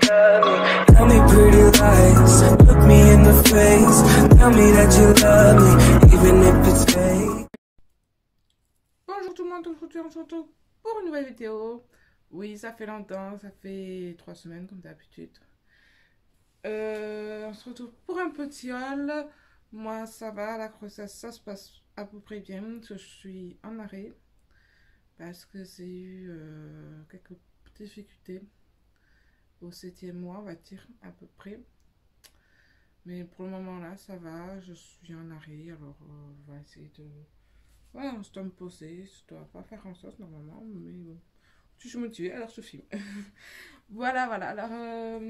Tell me pretty lies, look me in the face. Tell me that you love me, even if it's fake. Bonjour tout le monde, aujourd'hui on se retrouve pour une nouvelle vidéo. Oui, ça fait longtemps, ça fait 3 semaines comme d'habitude. On se retrouve pour un petit haul. Moi ça va, la grossesse ça se passe à peu près bien. Je suis en arrêt parce que j'ai eu quelques difficultés au 7e mois, on va dire à peu près. Mais pour le moment là ça va, je suis en arrêt, alors on va essayer de... Ouais, je dois me poser, je dois pas faire en sorte normalement, mais bon. Je suis motivée, alors je filme. Voilà. Alors,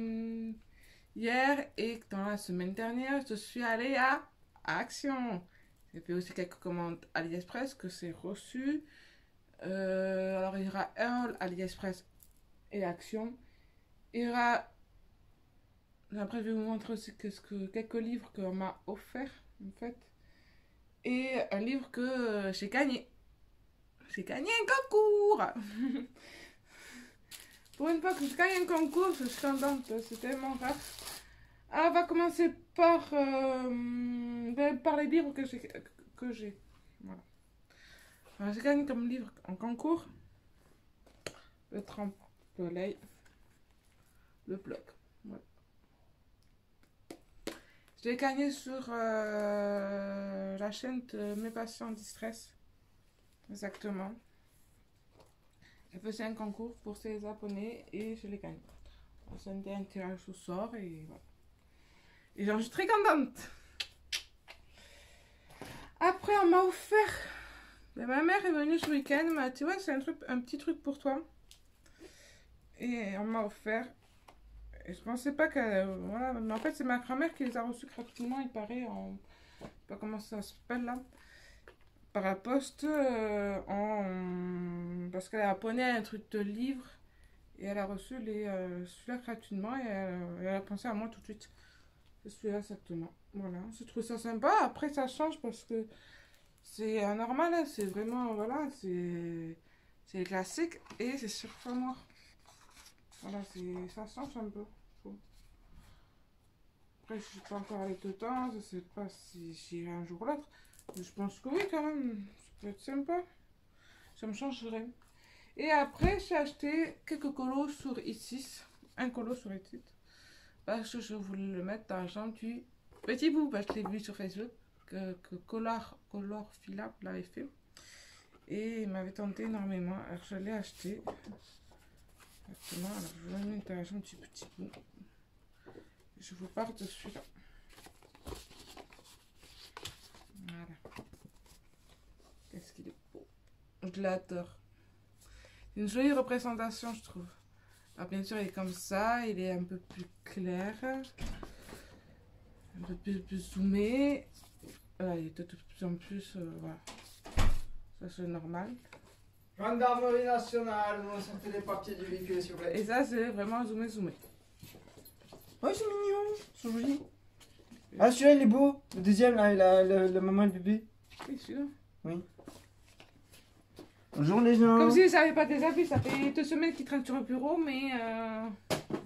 hier et dans la semaine dernière, je suis allée à Action. J'ai fait aussi quelques commandes AliExpress que j'ai reçues. Alors, il y aura AliExpress et Action. Il y aura... Après, je vais vous montrer aussi quelques livres qu'on m'a offert, en fait. Et un livre que j'ai gagné. J'ai gagné un concours. Pour une fois que je gagne un concours, je suis contente, c'est tellement rare. Alors, on va commencer par les livres que j'ai. Voilà. Alors, j'ai gagné comme livre en concours le trempe-soleil, le blog. Voilà. Je l'ai gagné sur la chaîne de Mes patients Distress. Exactement. Je faisais un concours pour ses abonnés et je l'ai gagné. C'était un tirage au sort et voilà. Et j'en suis très contente. Après, on m'a offert. Ma mère est venue ce week-end, elle m'a dit ouais, c'est un petit truc pour toi. Et on m'a offert. Et je pensais pas que. Voilà, mais en fait, c'est ma grand-mère qui les a reçus gratuitement, il paraît. Je sais pas comment ça s'appelle là. Par la poste, parce qu'elle a abonné à un truc de livre et elle a reçu celui-là gratuitement et elle a pensé à moi tout de suite. C'est celui-là exactement. Voilà, je trouve ça sympa. Après, ça change parce que c'est anormal, hein. C'est vraiment, voilà, c'est classique et c'est sur fond noir. Voilà, ça change un peu. Après, je suis pas encore allée dedans, je sais pas si j'irai un jour ou l'autre. Je pense que oui, quand même, ça peut être sympa. Ça me changerait. Et après, j'ai acheté quelques colos sur I6. Un colo sur I6. Parce que je voulais le mettre dans la chambre du petit bout. Parce que je l'ai vu sur Facebook. Que Color Philap l'avait fait. Et il m'avait tenté énormément. Alors, je l'ai acheté. Exactement. Alors, je vais le mettre dans la chambre du petit bout. Et je vous parle de celui-là. Voilà. Qu'est-ce qu'il est beau. Je l'adore. C'est une jolie représentation, je trouve. Alors, bien sûr, il est comme ça. Il est un peu plus clair. Un peu plus zoomé. Voilà, il est de plus en plus... voilà. Ça, c'est normal. Gendarmerie nationale, vous sortez les papiers du véhicule, s'il vous plaît. Et ça, c'est vraiment zoomé. Ouais, c'est mignon, c'est joli. Ah, celui-là, il est beau. Le deuxième, là, la maman et le bébé. Oui, celui-là. Oui. Bonjour les gens. Comme si ça n'avait pas déjà vu. Ça fait 2 semaines qu'il traîne sur le bureau, mais...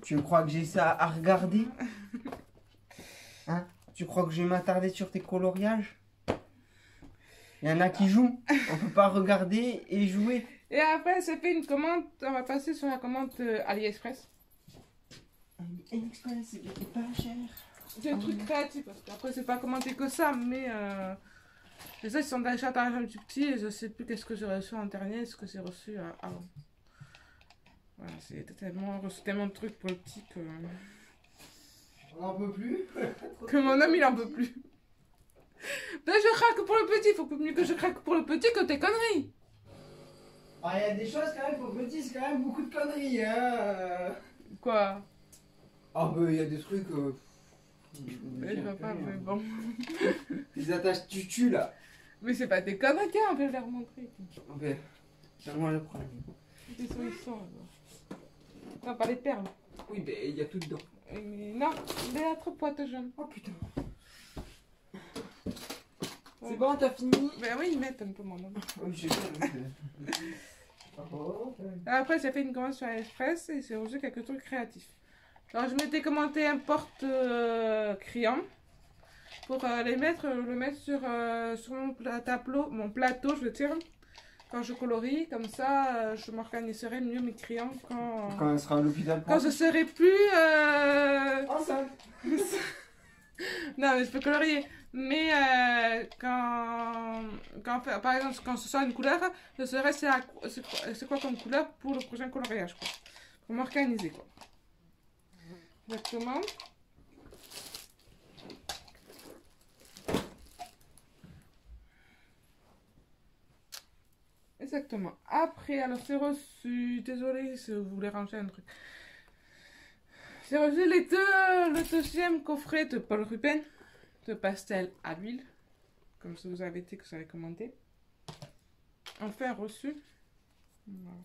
Tu crois que j'ai ça à regarder? Hein? Tu crois que je vais m'attarder sur tes coloriages? Il y en a qui jouent. On peut pas regarder et jouer. Et après, c'est fait une commande. On va passer sur la commande AliExpress. AliExpress, c'était pas cher. C'est un truc créatif, parce qu'après c'est pas commenté que ça, mais les autres ils sont déjà dans un petit petit et je sais plus qu'est-ce que j'ai reçu en dernier, ce que j'ai reçu avant. Voilà, c'est reçu tellement de trucs pour le petit que... On n'en peut plus. que mon homme il en peut plus. Ben je craque pour le petit, faut que mieux que je craque pour le petit que tes conneries. Ah, il y a des choses quand même pour le petit, c'est quand même beaucoup de conneries, hein. Quoi? Ah, bah il y a des trucs... Mais je vois pas, mais bon. Les attaches tutu là. Mais c'est pas des conneries, tiens, on peut les remontrer. Ok, c'est moi le problème. Ils sont là. Non, pas les perles. Oui, ben il y a tout dedans. Mais non, il est trop poids jaune. Oh putain. C'est bon, t'as fini? Ben oui, ils mettent un peu mon nom. Oui, j'ai bien. Après, j'ai fait une commande sur AliExpress et j'ai reçu quelques trucs créatifs. Alors, je m'étais commandé un porte-crayon pour le mettre sur mon plateau, je veux dire, quand je colorie. Comme ça, je m'organiserai mieux mes crayons Quand elle sera à l'hôpital. quand je serai plus... Enceinte. Non, mais je peux colorier. Mais par exemple, quand ce sera une couleur, je saurai c'est quoi comme couleur pour le prochain coloriage, quoi. Pour m'organiser, quoi. Exactement. Exactement. Après, alors c'est reçu. Désolée si vous voulez ranger un truc. J'ai reçu le deuxième coffret de Paul Ruben de pastel à l'huile. Comme ça vous avez dit que j'avais commandé. Enfin reçu. Voilà.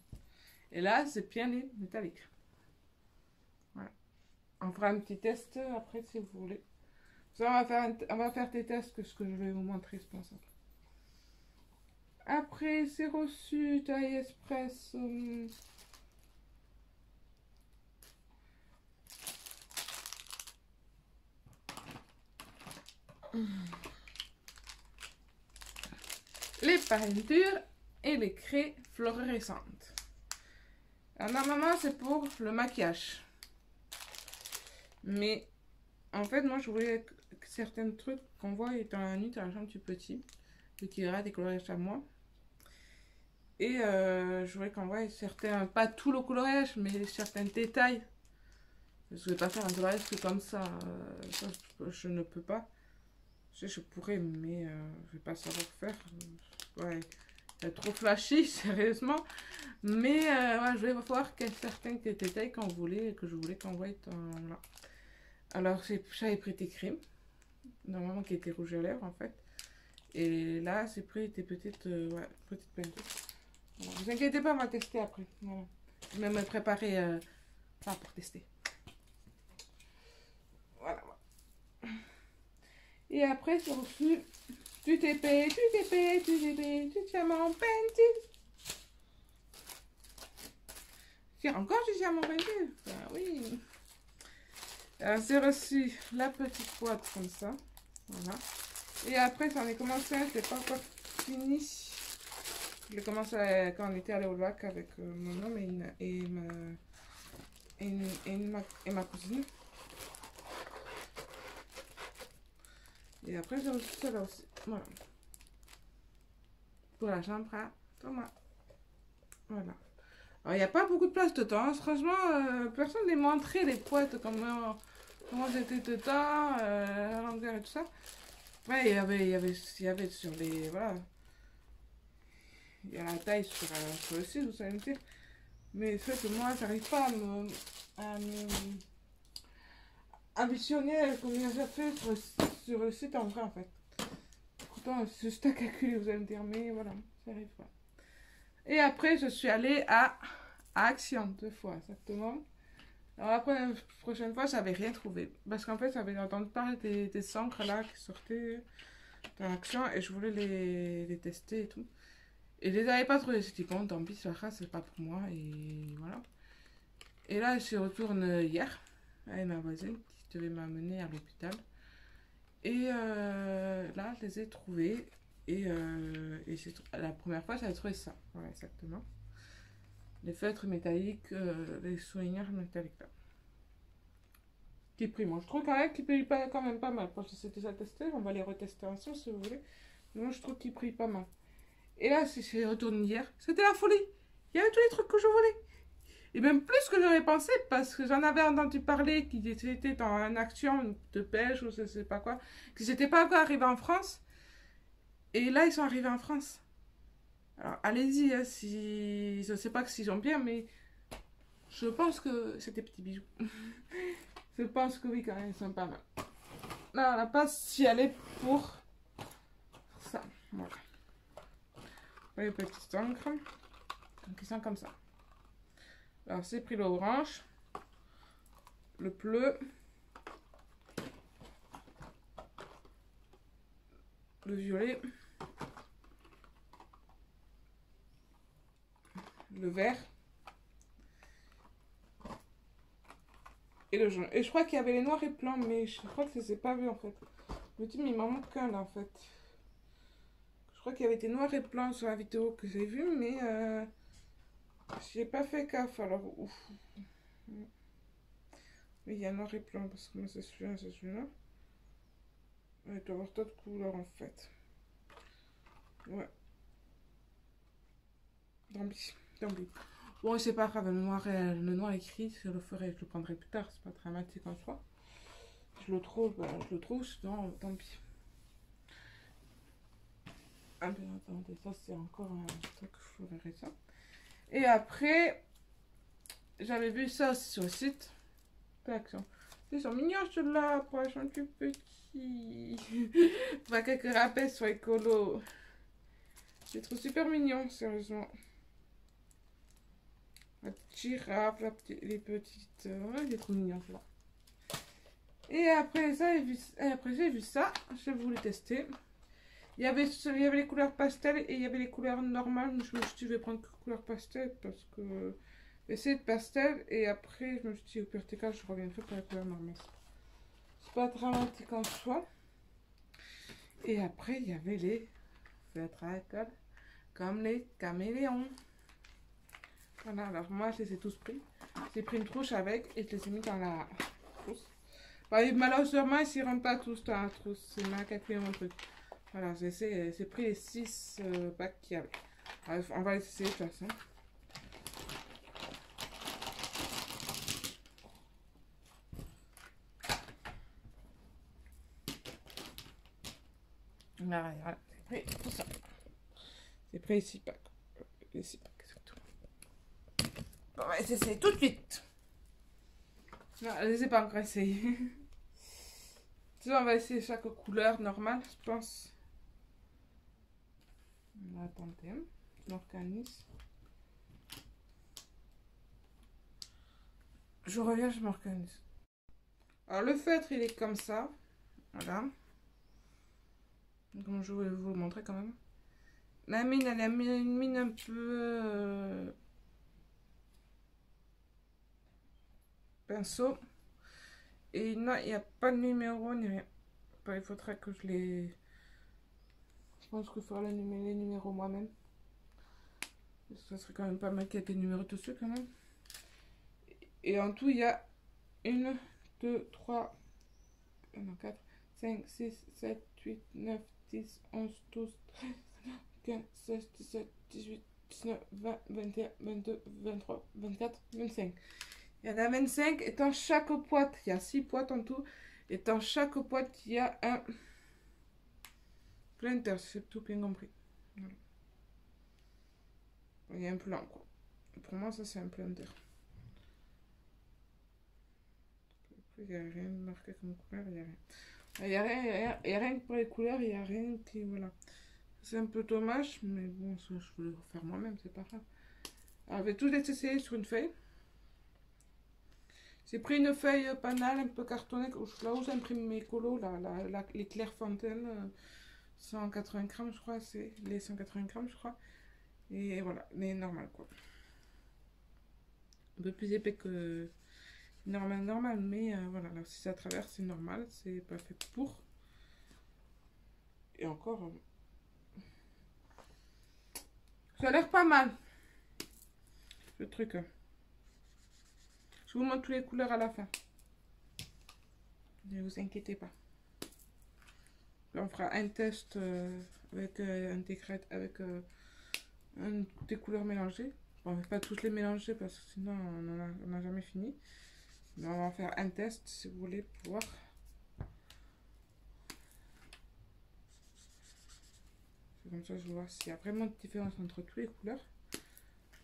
Et là, c'est bien les métalliques. Voilà. On fera un petit test après si vous voulez. Ça, on va faire des tests que ce que je vais vous montrer, je pense. Après, c'est reçu taille express. Les peintures et les craies fluorescentes. Alors, normalement, c'est pour le maquillage. Mais, en fait, moi, je voulais que certains trucs qu'on voit dans la nuit dans la chambre du petit, vu qu'il y aura des coloriages à moi. Et je voulais qu'on voit certains, pas tout le coloriage, mais certains détails. Je ne vais pas faire un coloriage que comme ça. Ça je ne peux pas. Je pourrais, mais je vais pas savoir faire. Ouais, c'est trop flashy, sérieusement. Mais ouais, je vais voir certains détails que je voulais qu'on voit dans là. Alors, j'avais pris des crèmes, normalement qui étaient rouge à lèvres en fait. Et là, j'ai pris des petites peintures. Voilà. Vous inquiétez pas, on va tester après. Voilà. Je vais me préparer pour tester. Voilà. Et après, j'ai reçu du TP, du diamant peinture. J'ai encore du diamant peinture. Ben oui. Alors, j'ai reçu la petite boîte comme ça. Voilà. Et après, j'en ai commencé un, c'est pas encore fini. Je l'ai commencé quand on était allé au lac avec mon homme et ma cousine. Et après, j'ai reçu celle-là aussi. Voilà. Pour la chambre à Thomas. Voilà. Alors, il n'y a pas beaucoup de place dedans. Franchement, personne ne les montrait les boîtes, comment c'était dedans, la longueur et tout ça. Ouais, il y avait sur les... Voilà. Il y a la taille sur le site, vous savez me dire. Mais c'est que moi, j'arrive pas à visionner combien ça fait sur le site en vrai, en fait. Pourtant, c'est juste à calculer, vous allez me dire, mais voilà, ça arrive pas. Et après, je suis allée à Action 2 fois, exactement. Alors après, la prochaine fois, j'avais rien trouvé. Parce qu'en fait, j'avais entendu parler des encres là qui sortaient dans Action et je voulais les tester et tout. Et je les avais pas trouvés. J'étais bon, tant pis, c'est pas pour moi. Et voilà. Et là, je retourne hier avec ma voisine qui devait m'amener à l'hôpital. Et là, je les ai trouvés. Et la première fois, j'avais trouvé ça. Voilà, exactement. Les feutres métalliques, les souvenirs métalliques là. Qui prient. Moi, je trouve quand même qu'ils prient quand même pas mal. Parce que c'est déjà testé, on va les retester ensemble si vous voulez. Mais moi, je trouve qu'ils prient pas mal. Et là, si je retourne hier, c'était la folie. Il y avait tous les trucs que je voulais. Et même plus que j'aurais pensé, parce que j'en avais entendu parler qu'ils étaient dans une action de pêche ou je sais pas quoi, qu'ils n'étaient pas encore arrivés en France. Et là, ils sont arrivés en France. Alors, allez-y, hein, si... je sais pas s'ils sont bien, mais je pense que c'est des petits bijoux. Je pense que oui, quand même, ils sont pas mal. Là, on n'a pas si aller pour ça. Voilà. Les petites encres. Donc, ils sont comme ça. Alors, c'est pris l'orange, le bleu, le violet, le vert et le jaune. Et je crois qu'il y avait les noirs et blancs, mais je crois que je les ai pas vus en fait. Je me dis, mais il m'en manque qu'un là en fait. Je crois qu'il y avait des noirs et blancs sur la vidéo que j'ai vu, mais j'ai pas fait gaffe alors. Ouf. Mais il y a noir et blanc parce que moi c'est celui-là, c'est celui-là. Il doit y avoir d'autres couleurs en fait. Ouais. Tant pis, tant pis. Bon, c'est pas grave, le noir écrit, je le ferai, je le prendrai plus tard, c'est pas dramatique en soi. Je le trouve, je le trouve, sinon tant pis. Ah bien attendez, ça c'est encore un truc, je verrai ça. Et après, j'avais vu ça aussi sur le site. Ils sont mignons ceux-là, pour ils sont plus petits. Pas quelques rappels sur écolo. Je les trouve super mignons, sérieusement. La petite girafe, les petites. Ouais, je les trouve mignons là. Et après ça, j'ai vu ça, j'ai voulu tester. Il y avait les couleurs pastel et il y avait les couleurs normales. Je me suis dit, je vais prendre que couleur pastel parce que essayer de pastel. Et après, je me suis dit, au pire des cas, je reviendrai pour la couleur normale. C'est pas dramatique en soi. Et après, il y avait les feutres à colle, comme les caméléons. Voilà, alors moi, je les ai tous pris. J'ai pris une trousse avec et je les ai mis dans la trousse. Bah, malheureusement, ils ne rentrent pas tous dans la trousse. C'est mal calculé mon truc. Voilà, j'ai pris les 6 packs qu'il y avait. Alors, on va les essayer de toute façon. Voilà, j'ai pris tout ça. J'ai pris les 6 packs. Les 6 packs, c'est tout. Bon, on va les essayer tout de suite. Non, je ne les ai pas encore essayés. On va essayer chaque couleur normale, je pense. On va tenter. Je m'organise. Je reviens, je m'organise. Alors le feutre, il est comme ça. Voilà. Comme je voulais vous le montrer quand même. La mine, elle a une mine un peu pinceau. Et là, il n'y a pas de numéro ni rien. Il faudrait que je les... Je pense que je ferai les numéros moi-même. Ça serait quand même pas mal qu'il y ait des numéros dessus quand même. Et en tout, il y a 1, 2, 3, 4, 5, 6, 7, 8, 9, 10, 11, 12, 13, 15, 16, 17, 18, 19, 20, 21, 22, 23, 24, 25. Il y en a 25 et dans chaque boîte, il y a 6 boîtes en tout. Et dans chaque boîte, il y a un planter, c'est tout bien compris. Voilà. Il y a un plan, quoi. Pour moi, ça, c'est un planter. Il n'y a rien de marqué comme couleur, il n'y a rien. Il n'y a rien pour les couleurs, il n'y a rien qui... Voilà. C'est un peu dommage, mais bon, ça, je voulais le faire moi-même, c'est pas grave. Alors, je vais tout les essayer sur une feuille. J'ai pris une feuille banale, un peu cartonnée, là où j'imprime mes colos, les Clairefontaine, 180 grammes, je crois, c'est les 180 grammes, je crois. Et voilà, les normales, quoi. Un peu plus épais que normal, mais voilà, là, si ça traverse, c'est normal, c'est pas fait pour. Et encore, ça a l'air pas mal, le truc. Je vous montre toutes les couleurs à la fin. Ne vous inquiétez pas. Là, on fera un test avec avec des couleurs mélangées. Bon, on ne va pas toutes les mélanger parce que sinon on n'a jamais fini. Mais on va faire un test si vous voulez pour voir. C'est comme ça je vais voir s'il y a vraiment de différence entre toutes les couleurs.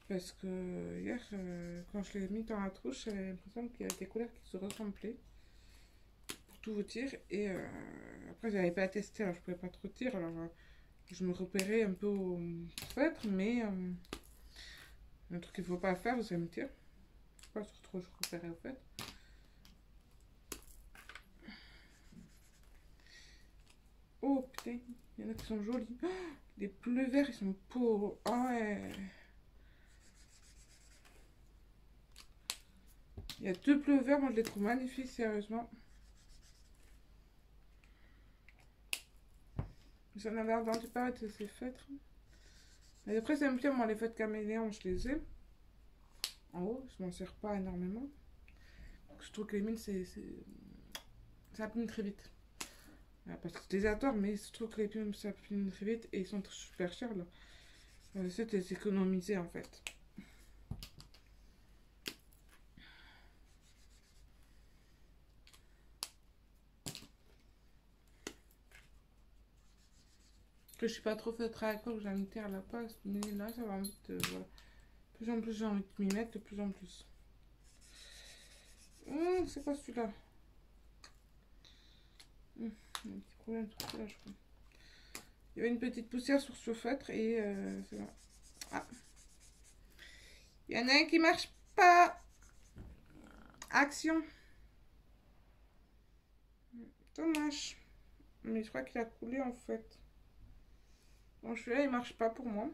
Parce que hier, quand je l'ai mis dans la trousse, j'avais l'impression qu'il y avait des couleurs qui se ressemblaient. Pour tout vous dire. Et après, je n'avais pas testé, alors je ne pouvais pas trop dire. Alors, je me repérais un peu au feutre, mais un truc qu'il ne faut pas faire, vous allez me dire. Je ne sais pas si trop je repérais au feutre. Oh putain, il y en a qui sont jolis. Oh, les bleus verts, ils sont beaux. Ah ouais. Il y a deux bleus verts, moi je les trouve magnifiques, sérieusement. J'en avais entendu parler de ces feutres. Mais après, j'aime bien, moi, les feutres caméléons, je les ai. En haut, je m'en sers pas énormément. Je trouve que les mines, ça pline très vite. Parce que je les adore, mais je trouve que les mines, ça pline très vite et ils sont super chers, là. J'essaie de les économiser, en fait. Que je suis pas trop feutre à l'époque, j'ai envie de terre à la passe, mais là, ça va envie de... Voilà. De plus en plus, j'ai envie de m'y mettre, de plus en plus. C'est quoi celui-là? Un petit problème sur là, je crois. Il y avait une petite poussière sur ce feutre et c'est là. Ah. Il y en a un qui marche pas. Action. Dommage. Mais je crois qu'il a coulé en fait. Bon, celui-là, il marche pas pour moi.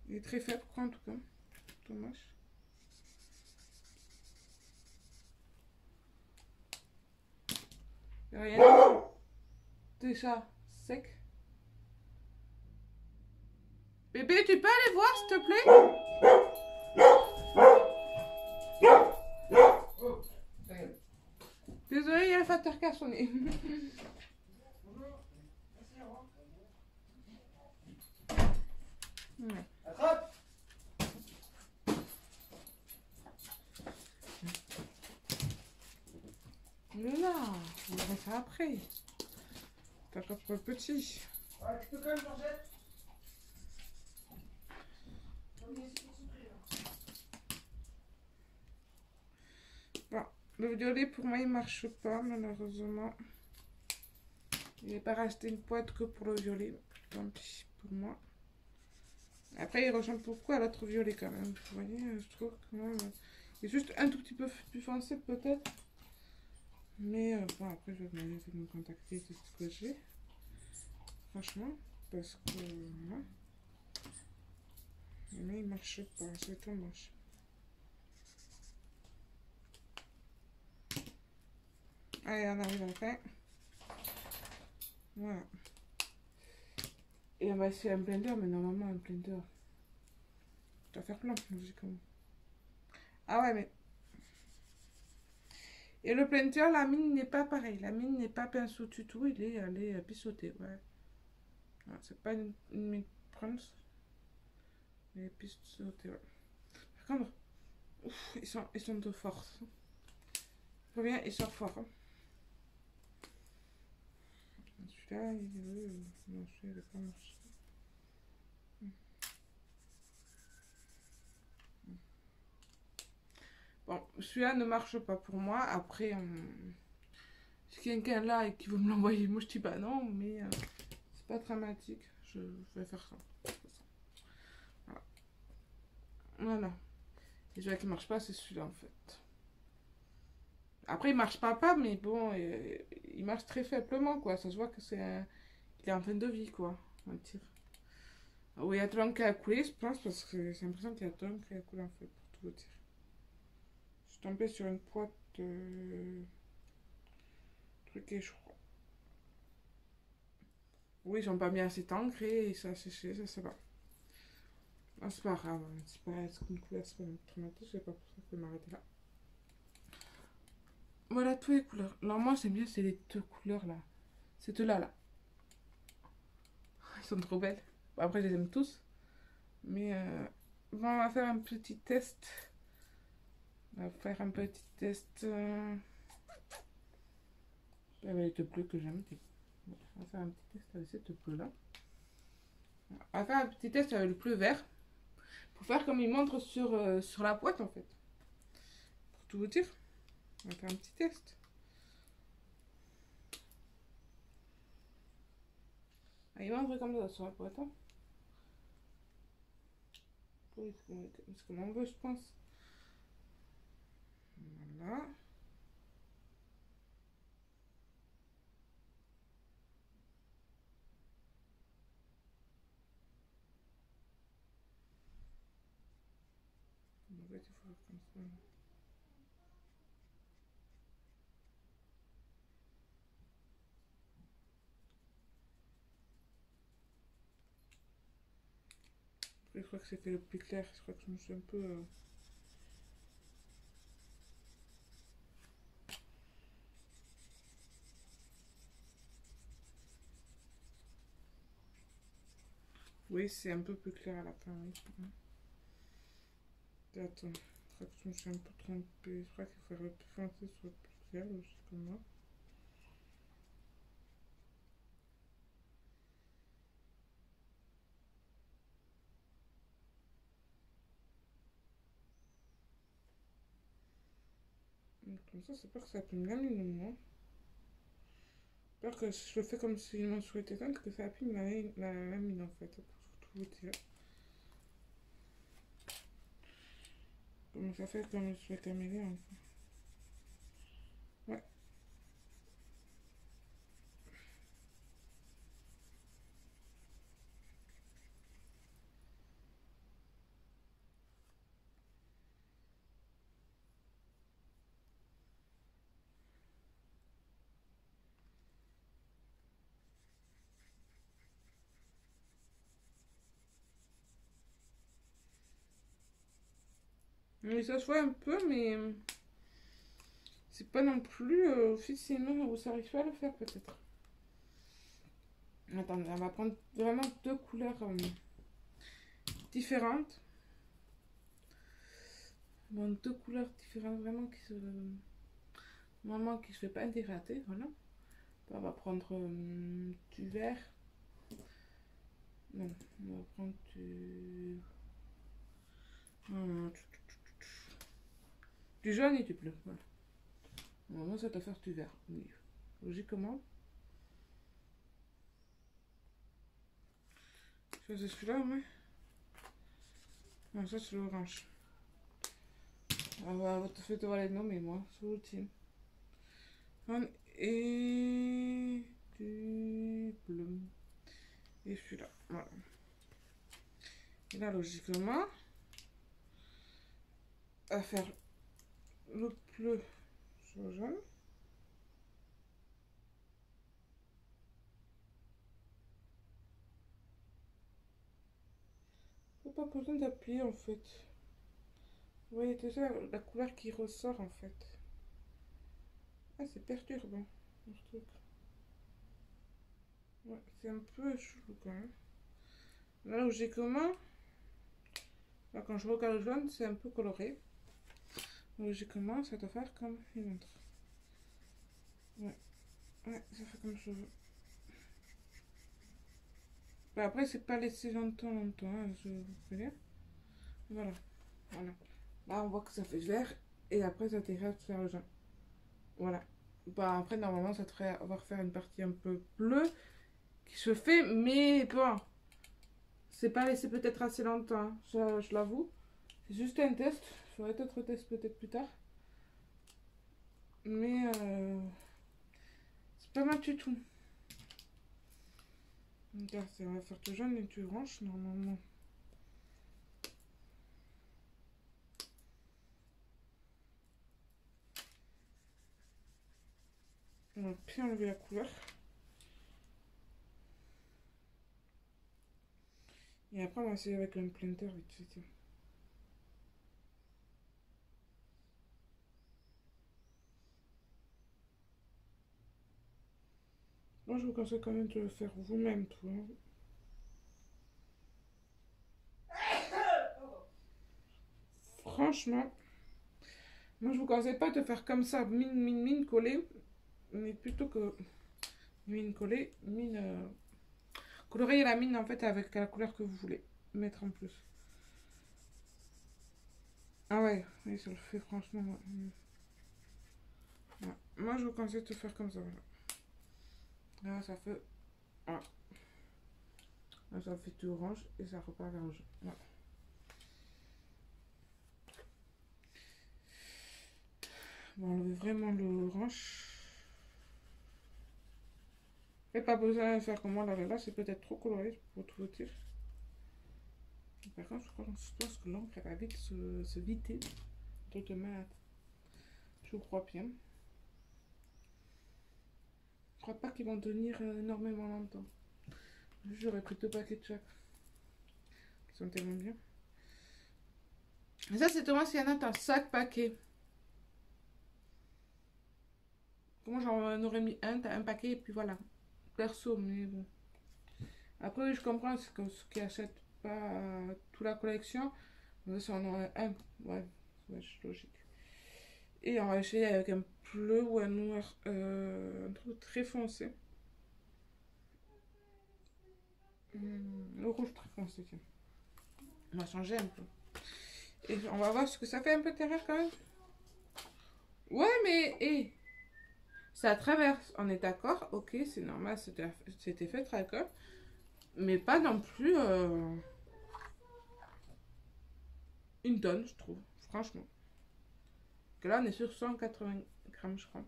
Il est très faible, quoi, en tout cas. Dommage. Il n'y a rien. Déjà sec. Bébé, tu peux aller voir, s'il te plaît? Désolée, il y a le facteur qui a sonné. Ouais. Attrape! Mais là, on verra ça après. T'as pas pour le petit. Ouais, tu peux quand même, Georgette? Bon, le violet pour moi il marche pas malheureusement. Il n'est pas racheté une boîte que pour le violet. Tant pis pour moi. Après il ressemble beaucoup à l'autre violet quand même. Vous voyez, je trouve que il est juste un tout petit peu plus foncé peut-être. Mais bon après je vais me contacter de ce que j'ai. Franchement, parce que voilà. Mais il marche pas, c'est dommage. Allez, on arrive à la fin. Voilà. Et on va essayer un blender, mais normalement un blender, je dois faire plein, logiquement. Ah ouais, mais... Et le blender, la mine n'est pas pareil. La mine n'est pas pinceau du tout, elle est pissautée, ouais. C'est pas une mine bronze. Elle est pissautée, ouais. Par contre, ouf, ils sont de force. Reviens, ils sont forts. Hein. Celui-là, non, celui-là, il n'a pas marché. Bon, celui-là ne marche pas pour moi. Après, si quelqu'un là et qui veut me l'envoyer, moi je dis bah non, mais c'est pas dramatique. Je vais faire ça. Voilà. Voilà. Et celui-là qui marche pas, c'est celui-là en fait. Après, il marche pas, mais bon, il marche très faiblement quoi. Ça se voit que c'est il est en fin de vie quoi. On va dire. Oui, il y a de l'encre qui a coulé, je pense, parce que j'ai l'impression qu'il y a de l'encre qui a coulé en fait, pour tout vous dire. Je suis tombée sur une boîte truquée, je crois. Oui, ils n'ont pas mis assez d'encre et ça a séché, ça va. Ah, c'est pas grave, c'est pas une couleur, c'est pas traumatique, je sais pas pourquoi je peux m'arrêter là. Voilà toutes les couleurs. Normalement, j'aime bien, c'est les deux couleurs là. Ces deux là. Ils sont trop belles. Bon, après, je les aime tous. Mais bon, on va faire un petit test. On va faire un petit test. Avec les deux bleus que j'aime. On va faire un petit test avec ces deux bleus là. On va faire un petit test avec le bleu vert. Pour faire comme il montre sur la boîte en fait. Pour tout vous dire. On va faire un petit test. Ah, il montre comme ça sur la boîte. Hein. Oui, c'est comme on veut, je pense. Voilà. fait, il faut faire comme ça. Après, je crois que c'était le plus clair. Je crois que je me suis un peu... Oui, c'est un peu plus clair à la fin, oui. Attends, je crois que je me suis un peu trompée. Je crois qu'il faudrait le plus foncé sur le plus clair, logiquement. Donc, comme ça, c'est pas que ça appuie bien mine. Peur que je le fais comme si je m'en souhaitais tant que ça appuie la mine en fait, pour tout vous dire. Comment ça fait comme je fais caméra en fait. Ouais. Mais ça se voit un peu, mais c'est pas non plus officiellement où ça arrive pas à le faire peut-être. Attendez, on va prendre vraiment deux couleurs différentes. Bon, deux couleurs différentes vraiment qui se... Normalement qui se fait pas dégrader, voilà. On va prendre du vert. Non, on va prendre du jaune et du bleu, voilà. Normalement ça doit faire du vert, oui. Logiquement. Ça c'est celui-là, mais... Non, ça c'est l'orange. On va te faire voir les noms, mais moi, c'est l'ultime. Et du bleu. Et celui-là, voilà. Et là, logiquement, à faire le bleu sur le jaune. Pas besoin d'appuyer en fait. Vous voyez déjà la couleur qui ressort en fait. Ah, c'est perturbant, ce truc. Ouais, c'est un peu chelou quand même. Là, logiquement, là, quand je regarde le jaune, c'est un peu coloré. Logiquement, ça doit faire comme une autre. Ouais, ouais, ça fait comme je veux. Bah, après, c'est pas laissé longtemps, hein, je vous préviens. Voilà, voilà. Là, on voit que ça fait vert et après, ça dégrade vers le jaune. Voilà. Bah, après, normalement, ça devrait avoir faire une partie un peu bleue qui se fait, mais bon, c'est pas laissé peut-être assez longtemps, hein, je l'avoue. C'est juste un test. Je ferai d'autres tests peut-être plus tard. Mais c'est pas mal du tout. Regarde, on va faire du jaune et du orange normalement. On va bien enlever la couleur. Et après, on va essayer avec un planter vite fait. Moi, je vous conseille quand même de le faire vous-même, tout. Hein. Franchement, moi, je vous conseille pas de faire comme ça, mine, coller. Mais plutôt que mine coller, colorier la mine en fait avec la couleur que vous voulez mettre en plus. Ah ouais, oui, ça le fait franchement. Ouais. Ouais. Moi, je vous conseille de faire comme ça. Voilà. Là, ça fait. Voilà. Là, ça fait tout orange et ça repart vers le jaune. Voilà. On va enlever vraiment l'orange. Et pas besoin de faire comme moi là, c'est peut-être trop coloré pour tout vous dire. Par contre, je pense que l'encre elle va vite se vider. Truc de malade. Je crois bien. Je crois pas qu'ils vont tenir énormément longtemps. J'aurais pris 2 paquets de chaque. Ils sont tellement bien. Et ça, c'est Thomas, s'il y en a dans 5 paquets. Comment j'en aurais mis un, t'as un paquet et puis voilà. Perso, mais bon. Après, oui, je comprends ce qui achètent pas toute la collection. Mais ça, on en a un. Ouais, c'est logique. Et on va acheter avec un bleu ou un noir, un truc très foncé. Le rouge très foncé, tiens. On va changer un peu. Et on va voir ce que ça fait un peu derrière quand même. Ouais, mais hey, ça traverse. On est d'accord. Ok, c'est normal. C'était fait très cool. Mais pas non plus une tonne, je trouve. Franchement. Que là, on est sur 180 grammes, je crois.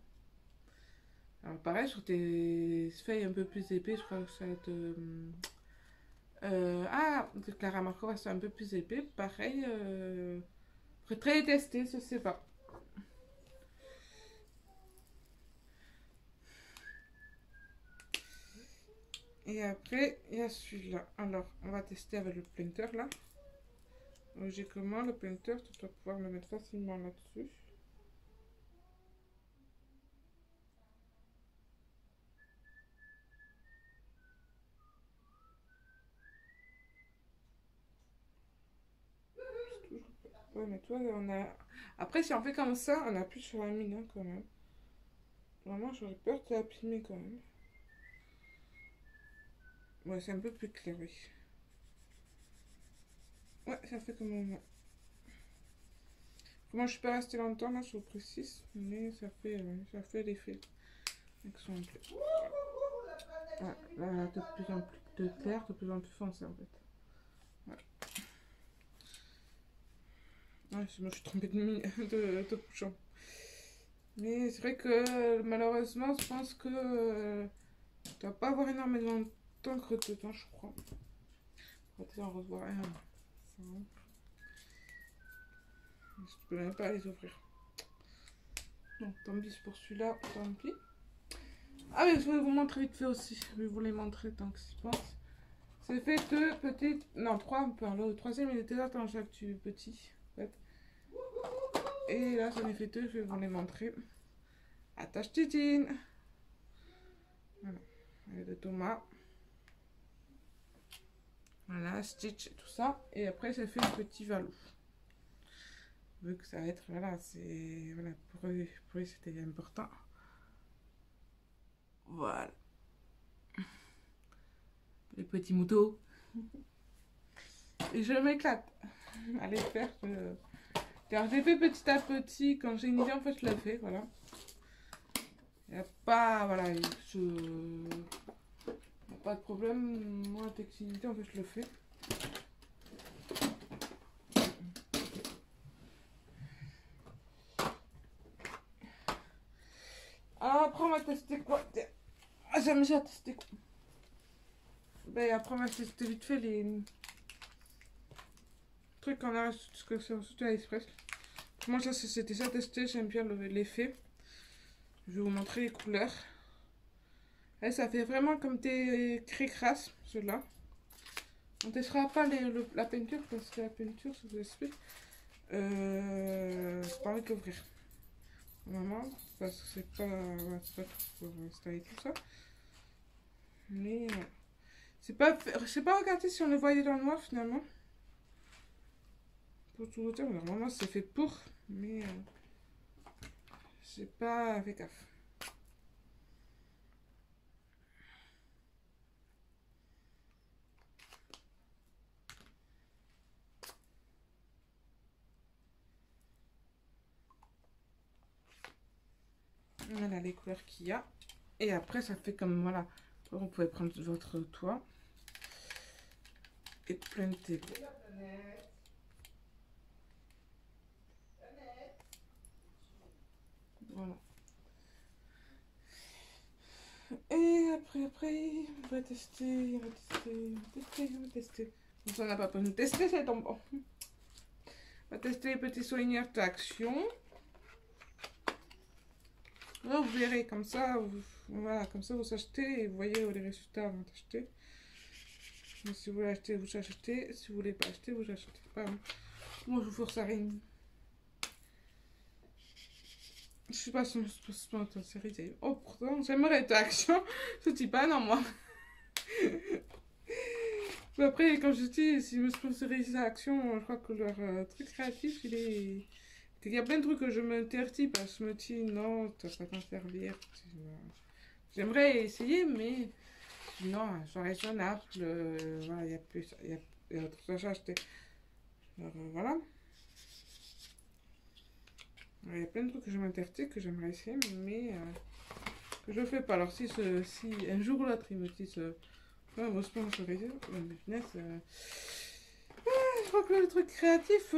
Alors, pareil, sur tes feuilles un peu plus épais, je crois que ça va être. De Clara Marco, c'est un peu plus épais. Pareil, très testé, je sais pas. Et après, il y a celui-là. Alors, on va tester avec le pointer là. Logiquement, le pointer, tu dois pouvoir le mettre facilement là-dessus. Ouais, mais toi, on a. Après, si on fait comme ça, on appuie sur la mine hein, quand même. Vraiment, j'aurais peur de l'abîmer quand même. Ouais, c'est un peu plus clair, oui. Ouais, ça fait comme un. Moi, je suis pas restée longtemps là, je vous précise, mais ça fait l'effet. Exemple. Ouais, là, de plus en plus clair, de plus en plus foncé en fait. Ouais. Ouais, je me suis trompée de bouchon. Mais c'est vrai que malheureusement, je pense que tu dois pas avoir énormément d'encre dedans, je crois. On va peut-être en revoir un. Je peux même pas les ouvrir. Donc, tant pis pour celui-là, tant pis. Ah, mais je vais vous montrer vite fait aussi. Je vais vous les montrer tant que j'y pense. C'est fait de petites. Non, 3. Le troisième, il était là dans chaque petit. En fait. Et là, j'en ai fait 2. Je vais vous les montrer. Attache titine. Voilà. Avec de Thomas. Voilà, Stitch et tout ça. Et après, j'ai fait un petit Valou. Vu que ça va être. Voilà, c'est. Voilà, pour eux c'était important. Voilà. Les petits moutons. Et je m'éclate à les faire. Car j'ai fait petit à petit. Quand j'ai une idée, en fait, je la fais. Voilà. Il n'y a pas. Voilà. Pas de problème. Moi, la textilité, en fait, je le fais. Après, on va tester quoi? J'aime déjà tester quoi? Ben, après, on va tester vite fait les trucs qu'on a sur AliExpress. Moi, ça, c'est déjà testé. J'aime bien l'effet. Je vais vous montrer les couleurs. Et ça fait vraiment comme des cré-crasses, ceux-là. On ne testera pas la peinture parce que la peinture, ça vous explique. C'est pas envie de l'ouvrir. Vraiment, parce que c'est pas pour installer tout ça. Mais c'est pas. Je sais pas regarder si on le voyait dans le noir finalement. Pour tout vous dire, normalement c'est fait pour, mais c'est pas fait gaffe. Voilà les couleurs qu'il y a. Et après, ça fait comme voilà. Vous pouvez prendre votre toit et planter. Voilà. Et après, on va tester, on va tester. Donc on n'a pas besoin de tester, c'est bon. On va tester les petits souvenirs d'action. Là, vous verrez, comme ça, voilà, comme ça vous achetez et vous voyez les résultats avant d'acheter. Si vous voulez acheter, vous achetez. Si vous voulez pas acheter, vous achetez pas. Moi, je vous force à rien. Je sais pas si on se sponsoriser. Oh, pourtant, j'aimerais être action. Je dis pas non, moi. Mais après, quand je dis, si je me sponsorise à Action, je crois que leur truc créatif, il est... Il y a plein de trucs que je m'interdis parce que je me dis, non, tu vas pas t'en servir. J'aimerais essayer, mais non, c'est raisonnable. Voilà, il y a plus, il y a d'autres achats à acheter. Alors, voilà. Il y a plein de trucs que je m'interdis, que j'aimerais essayer, mais que je fais pas. Alors, si un jour ou l'autre, ils me disent... Ouais, moi, je pense que je crois que le truc créatif,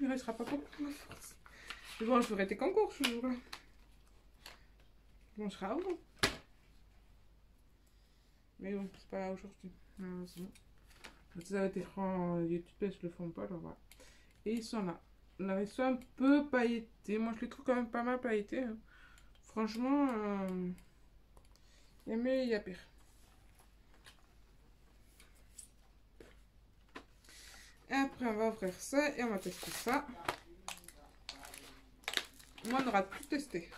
il restera pas beaucoup. Mais bon, je ferai tes concours ce jour-là. Bon, je serai avant. Mais bon, c'est pas aujourd'hui. Malheureusement. Ça avait été franc, YouTube, je le font pas, alors voilà. Et ils sont là. Là, ils sont un peu pailletés. Moi, je les trouve quand même pas mal pailletés. Hein. Franchement, il y a mieux, il y a pire. Et après, on va ouvrir ça et on va tester ça. Moi, on n'aura plus testé.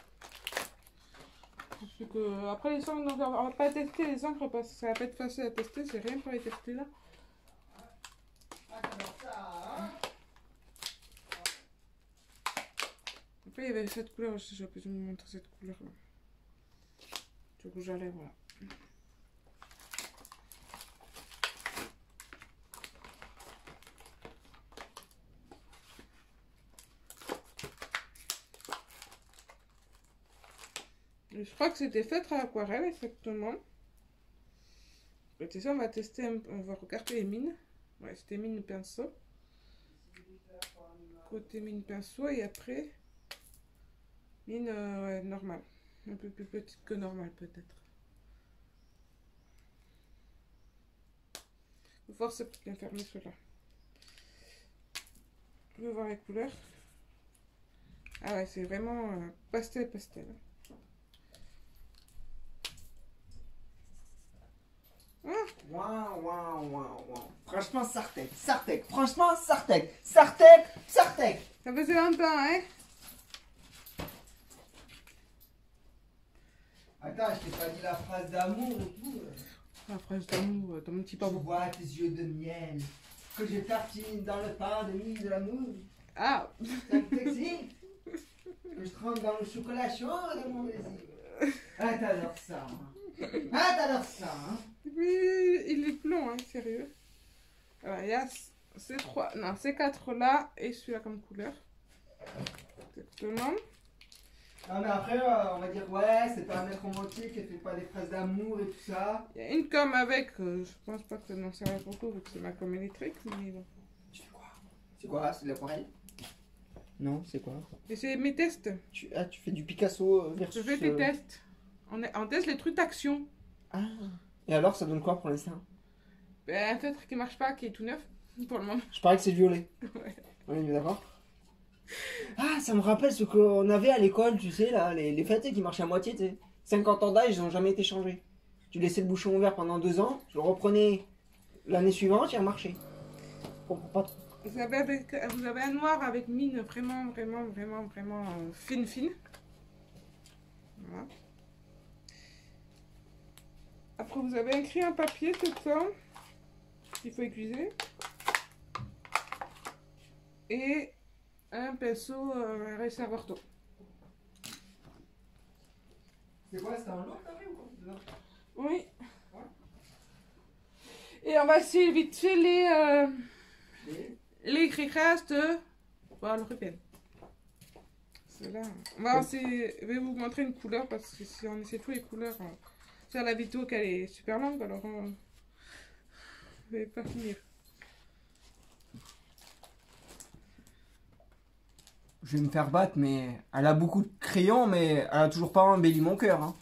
Parce que, après, les encres, on va pas tester les encres parce que ça va pas être facile à tester. C'est rien pour les tester là. Après, il y avait cette couleur aussi. J'ai pu vous montrer cette couleur là. Du rouge à lèvres, voilà. Je crois que c'était fait à l'aquarelle, exactement. Et ça, on va tester, on va regarder les mines. Ouais, c'était mine pinceau. Côté mine pinceau et après, mine ouais, normale. Un peu plus petite que normale, peut-être. Il faut forcer pour bien fermer cela. Je vais voir les couleurs. Ah ouais, c'est vraiment pastel. Waouh. Franchement, Sartec. Franchement, Sartec. Ça faisait longtemps, hein? Attends, je t'ai pas dit la phrase d'amour et tout. La phrase d'amour, dans mon petit Je pavot. vois tes yeux de miel que j'ai tartine dans le pain de mie de l'amour. Ah! Ça te excite? Que je trempe dans le chocolat chaud de mon désir. Ah, t'adores ça. Hein? Oui, il est long, hein, sérieux. Alors, il y a ces quatre là et celui-là comme couleur. Exactement. Non, mais après, on va dire, ouais, c'est pas un mec romantique, elle fait pas des phrases d'amour et tout ça. Il y a une com avec, je pense pas que ça n'en sert beaucoup vu que c'est ma com électrique, mais bon. Tu fais quoi? C'est quoi? C'est de l'aquarelle? Non, c'est quoi? Et c'est mes tests. Tu fais du Picasso versus... Je fais des tests. On teste les trucs d'action. Ah. Et alors, ça donne quoi pour l'instant? Ben, un feutre qui marche pas, qui est tout neuf, pour le moment. Je parie que c'est violet. Ouais. On est d'accord? Ah, ça me rappelle ce qu'on avait à l'école, tu sais, là, les fêtes qui marchaient à moitié, tu sais. 50 ans d'âge, ils n'ont jamais été changés. Tu laissais le bouchon ouvert pendant 2 ans, je le reprenais l'année suivante, il a marché. Je comprends pas trop. Vous avez un noir avec mine vraiment fine. Voilà. Après, vous avez écrit un papier tout le temps qu'il faut aiguiser. Et un pinceau réservoir d'eau. C'est quoi, c'est un lot que t'avais ou quoi? Oui. Ouais. Et on va essayer vite fait les grillages de l'européenne. C'est là. Je vais vous montrer une couleur parce que si on essaie tous les couleurs, sur la vidéo qu'elle est super longue, alors je vais pas finir. Je vais me faire battre, mais elle a beaucoup de crayons, mais elle a toujours pas embelli mon cœur. Hein.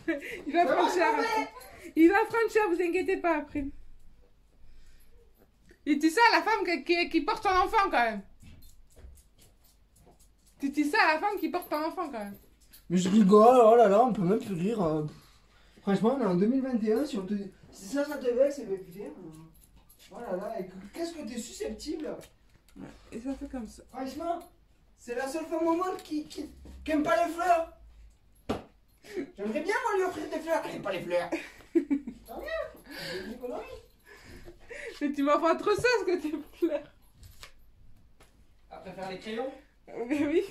Il va franchir, vous inquiétez pas après. Il dit ça à la femme qui porte son enfant, quand même. Tu dis ça à la femme qui porte ton enfant, quand même. Mais je rigole, oh là là, on peut même plus rire. Franchement, on est en 2021, si on te... Si ça te vexe, mais putain... Oh là là, qu'est-ce que t'es susceptible. Et ça fait comme ça. Franchement, c'est la seule femme au monde qui aime pas les fleurs. J'aimerais bien, moi, lui offrir des fleurs. Elle aime pas les fleurs. Tant mieux. C'est une connerie. Mais tu m'as pas trop ça, ce que tu pleures. Après faire les crayons. Mais oui.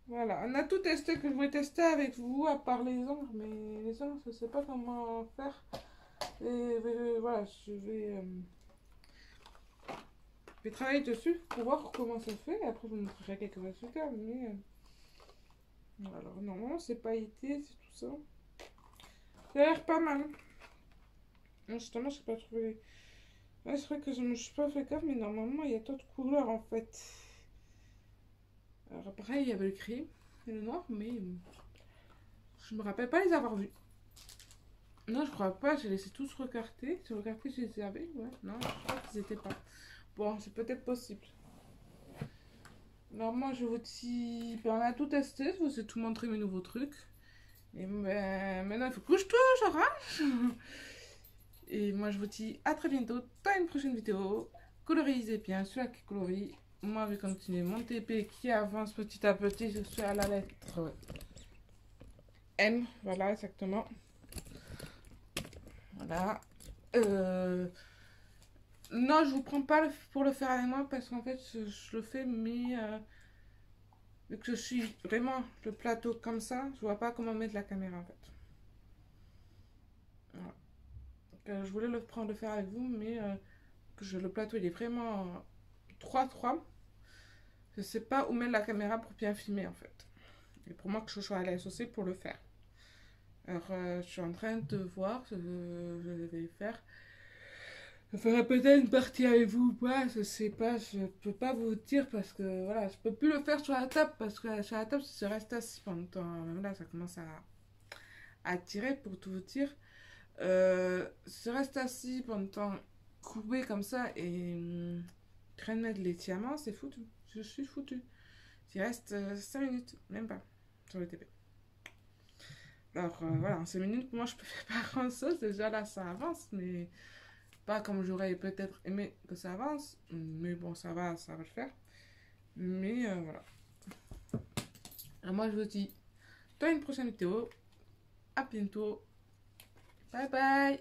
Voilà, on a tout testé que je voulais tester avec vous, à part les ongles, mais les ongles, je sais pas comment faire. Et voilà, je vais travailler dessus pour voir comment ça fait. Après, je vous montrerai quelques résultats, mais... alors, normalement, c'est pailleté, c'est tout ça. Ça a l'air pas mal. Non, justement, je sais pas trouvé... Ouais, c'est vrai que je me suis pas fait gaffe, mais normalement, il y a d'autres couleurs, en fait. Alors après, il y avait le gris et le noir, mais je me rappelle pas les avoir vus. Non, je crois pas, j'ai laissé tous recartés. Sur le carté, je les avais, ouais. Non, je crois qu'ils étaient pas. Bon, c'est peut-être possible. Alors moi, je vous dis... Ben, on a tout testé, je vous ai tout montré mes nouveaux trucs. Et ben, maintenant, il faut que je touche, j'arrache. Et moi, je vous dis à très bientôt dans une prochaine vidéo. Colorisez bien, celui-là qui colorie. Moi, je vais continuer mon TP qui avance petit à petit. Je suis à la lettre M. Voilà, exactement. Voilà. Non, je vous prends pas pour le faire avec moi parce qu'en fait, je le fais, mais vu que je suis vraiment le plateau comme ça, je vois pas comment mettre la caméra en fait. Voilà. Donc, je voulais le faire avec vous, mais le plateau il est vraiment 3-3. Je sais pas où mettre la caméra pour bien filmer en fait. Et pour moi que je sois à l'aise aussi pour le faire. Alors je suis en train de voir, je vais faire. Je ferai peut-être une partie avec vous ou pas, je sais pas, je peux pas vous dire parce que voilà, je peux plus le faire sur la table parce que sur la table je reste assis pendant là ça commence à tirer pour tout vous dire. Je reste assis pendant courbé comme ça et train de mettre les diamants, c'est foutu. Je suis foutu. Il reste 5 minutes, même pas, sur le TP. Alors voilà, en 5 minutes, moi je peux faire pas grand chose. Déjà là, ça avance, mais pas comme j'aurais peut-être aimé que ça avance. Mais bon, ça va le faire. Mais voilà. Alors moi je vous dis, dans une prochaine vidéo, à bientôt. Bye bye.